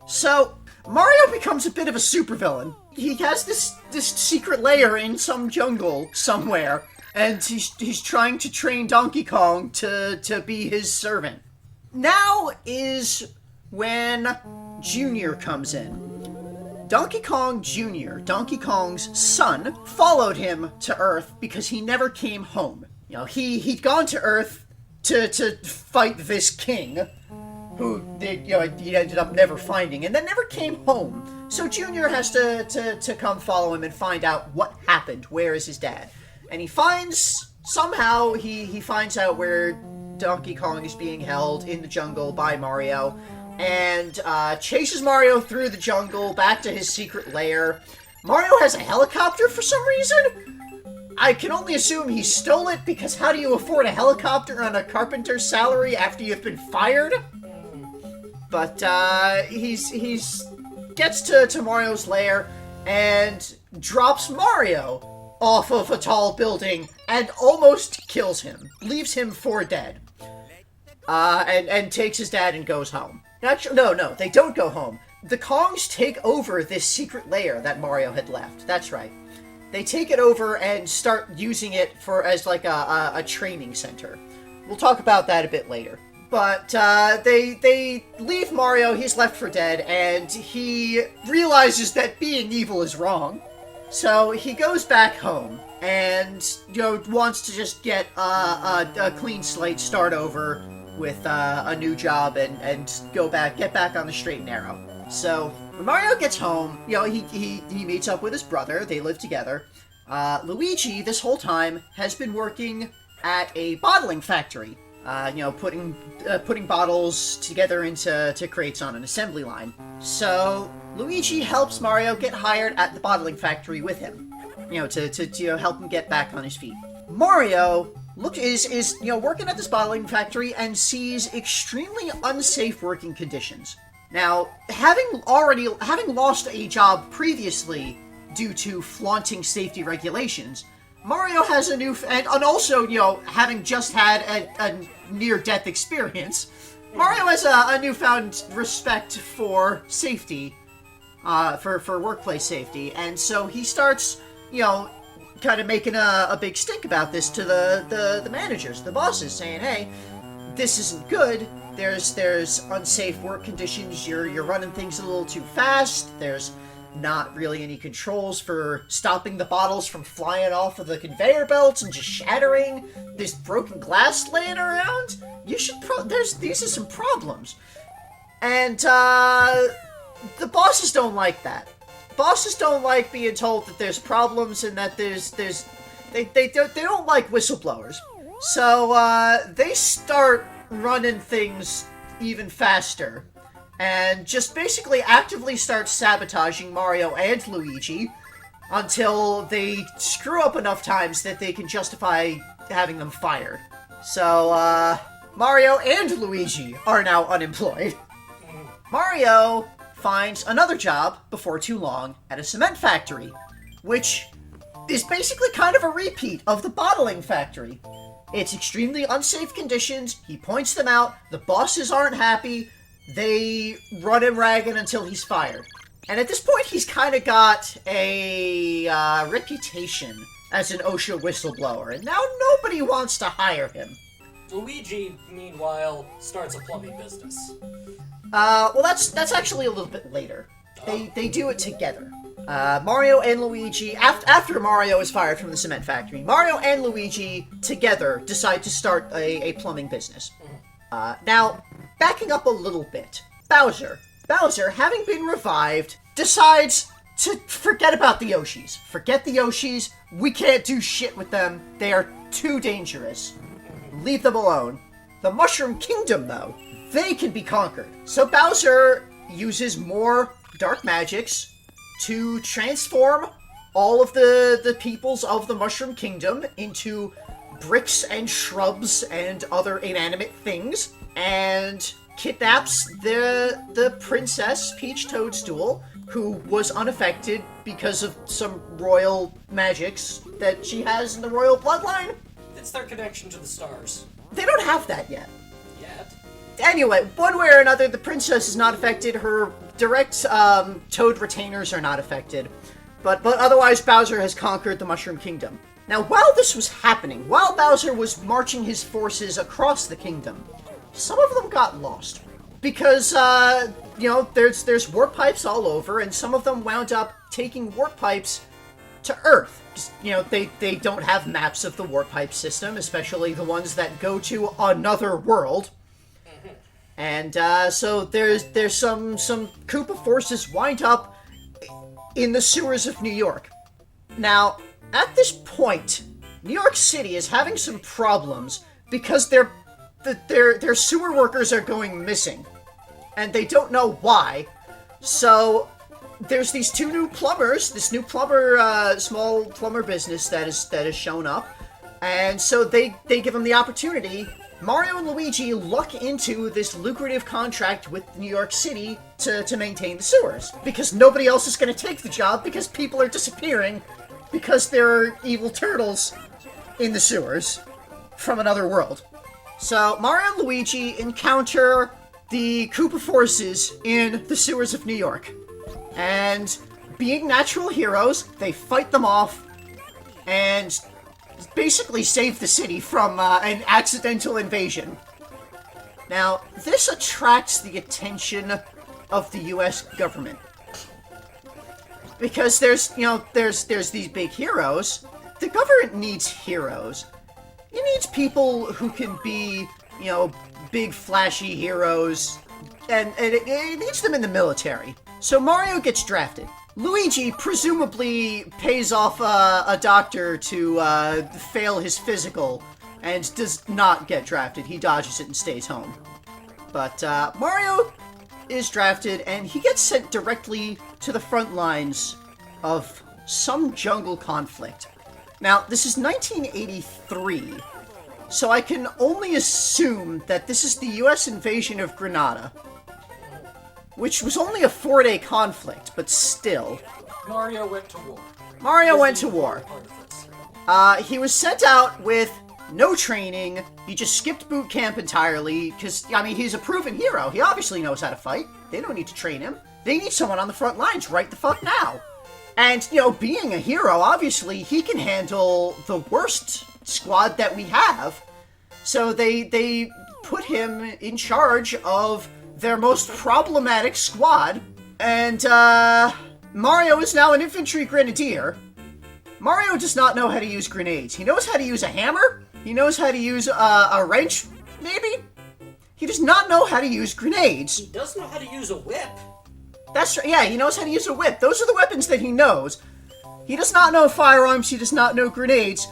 So, Mario becomes a bit of a supervillain. He has this secret lair in some jungle somewhere, and he's trying to train Donkey Kong to be his servant. Now is when Junior comes in. Donkey Kong Jr., Donkey Kong's son, followed him to Earth because he never came home. You know, he'd gone to Earth to fight this king, who he ended up never finding, and then never came home. So Junior has to come follow him and find out what happened. Where is his dad? And he finds out where Donkey Kong is being held in the jungle by Mario, and chases Mario through the jungle back to his secret lair. Mario has a helicopter for some reason. I can only assume he stole it, because how do you afford a helicopter on a carpenter's salary after you've been fired? But he's gets to Mario's lair and drops Mario off of a tall building and almost kills him, leaves him for dead, and takes his dad and goes home. Actually, no, they don't go home. The Kongs take over this secret lair that Mario had left. That's right. They take it over and start using it as like a training center. We'll talk about that a bit later. But they leave Mario, he's left for dead, and he realizes that being evil is wrong. So he goes back home and, wants to just get a clean slate, start over with a new job and get back on the straight and narrow. So when Mario gets home, he meets up with his brother. They live together. Luigi, this whole time, has been working at a bottling factory. Putting bottles together into crates on an assembly line. So Luigi helps Mario get hired at the bottling factory with him, to help him get back on his feet. Mario is working at this bottling factory and sees extremely unsafe working conditions. Now, having lost a job previously due to flaunting safety regulations, Mario has a new, and also, having just had a near-death experience, Mario has a newfound respect for safety, for workplace safety, and so he starts, kind of making a big stink about this to the managers, the bosses, saying, hey, this isn't good, there's unsafe work conditions, you're running things a little too fast, there's not really any controls for stopping the bottles from flying off of the conveyor belts and just shattering. There's broken glass laying around. These are some problems. And, the bosses don't like that. Bosses don't like being told that there's problems and that they don't like whistleblowers. So, they start running things even faster. And just basically actively start sabotaging Mario and Luigi until they screw up enough times that they can justify having them fired. So, Mario and Luigi are now unemployed. Mario finds another job before too long at a cement factory, which is basically kind of a repeat of the bottling factory. It's extremely unsafe conditions, he points them out, the bosses aren't happy, they run him ragged until he's fired. And at this point, he's kind of got a reputation as an OSHA whistleblower, and now nobody wants to hire him. Luigi, meanwhile, starts a plumbing business. Well, that's actually a little bit later. They do it together. Mario and Luigi, after Mario is fired from the cement factory, Mario and Luigi together decide to start a plumbing business. Now, backing up a little bit, Bowser, having been revived, decides to forget about the Yoshis. Forget the Yoshis, we can't do shit with them, they are too dangerous. Leave them alone. The Mushroom Kingdom, though, they can be conquered. So Bowser uses more dark magics to transform all of the peoples of the Mushroom Kingdom into bricks and shrubs and other inanimate things, and kidnaps the Princess Peach Toadstool, who was unaffected because of some royal magics that she has in the royal bloodline. It's their connection to the stars. They don't have that yet. Yet? Anyway, one way or another, the princess is not affected. Her direct Toad retainers are not affected, but otherwise Bowser has conquered the Mushroom Kingdom. Now, while this was happening, while Bowser was marching his forces across the kingdom, some of them got lost. Because, there's warp pipes all over, and some of them wound up taking warp pipes to Earth. They don't have maps of the warp pipe system, especially the ones that go to another world. And, so there's some Koopa forces wind up in the sewers of New York. Now, at this point, New York City is having some problems because their sewer workers are going missing. And they don't know why. So there's these two new plumbers, this new small plumber business that has shown up. And so they give them the opportunity. Mario and Luigi luck into this lucrative contract with New York City to maintain the sewers. Because nobody else is going to take the job because people are disappearing because there are evil turtles in the sewers from another world. So Mario and Luigi encounter the Koopa forces in the sewers of New York. And being natural heroes, they fight them off and basically save the city from an accidental invasion. Now, this attracts the attention of the US government. Because there's these big heroes. The government needs heroes. It needs people who can be, big flashy heroes, and it needs them in the military. So Mario gets drafted. Luigi presumably pays off a doctor to fail his physical, and does not get drafted. He dodges it and stays home. But Mario is drafted, and he gets sent directly to the front lines of some jungle conflict. Now, this is 1983. So I can only assume that this is the US invasion of Grenada. Which was only a 4-day conflict, but still. Mario went to war. Mario went to war. He was sent out with no training. He just skipped boot camp entirely, because, he's a proven hero. He obviously knows how to fight. They don't need to train him. They need someone on the front lines right the fuck now. And, being a hero, obviously, he can handle the worst squad that we have. So they put him in charge of their most problematic squad. And Mario is now an infantry grenadier. Mario does not know how to use grenades. He knows how to use a hammer. He knows how to use a wrench, maybe. He does not know how to use grenades. He does know how to use a whip. That's right. Yeah, he knows how to use a whip. Those are the weapons that he knows. He does not know firearms. He does not know grenades.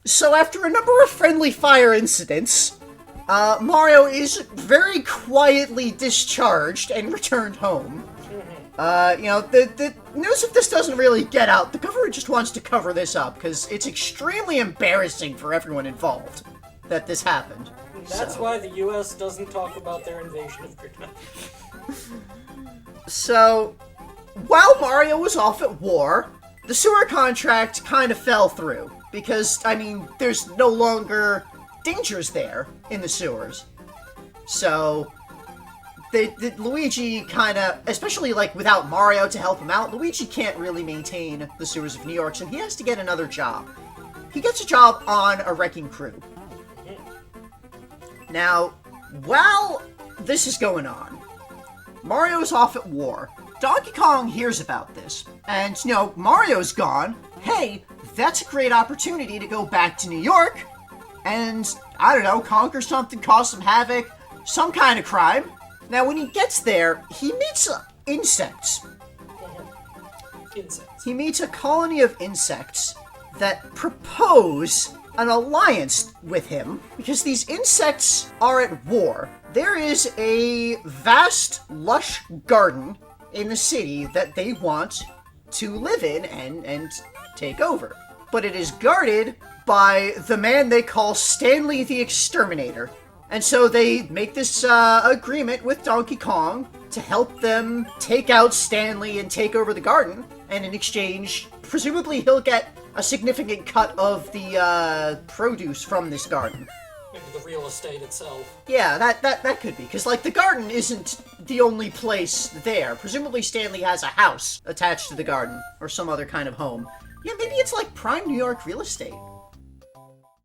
So after a number of friendly fire incidents, Mario is very quietly discharged and returned home. The news of this doesn't really get out. The government just wants to cover this up, because it's extremely embarrassing for everyone involved that this happened. That's why the US doesn't talk about their invasion of Grenada. So, while Mario was off at war, the sewer contract kind of fell through. Because, there's no longer dangers there in the sewers. So, Luigi kind of, especially without Mario to help him out, Luigi can't really maintain the sewers of New York, so he has to get another job. He gets a job on a wrecking crew. Now, while this is going on, Mario's off at war. Donkey Kong hears about this, and, Mario's gone. Hey, that's a great opportunity to go back to New York and, conquer something, cause some havoc, some kind of crime. Now, when he gets there, he meets insects. Insects. He meets a colony of insects that propose an alliance with him, because these insects are at war. There is a vast, lush garden in the city that they want to live in and take over. But it is guarded by the man they call Stanley the Exterminator. And so they make this agreement with Donkey Kong to help them take out Stanley and take over the garden. And in exchange, presumably he'll get a significant cut of the produce from this garden. the real estate itself. Yeah, that could be, because, like, the garden isn't the only place there. Presumably Stanley has a house attached to the garden, or some other kind of home. Yeah, maybe it's like prime New York real estate.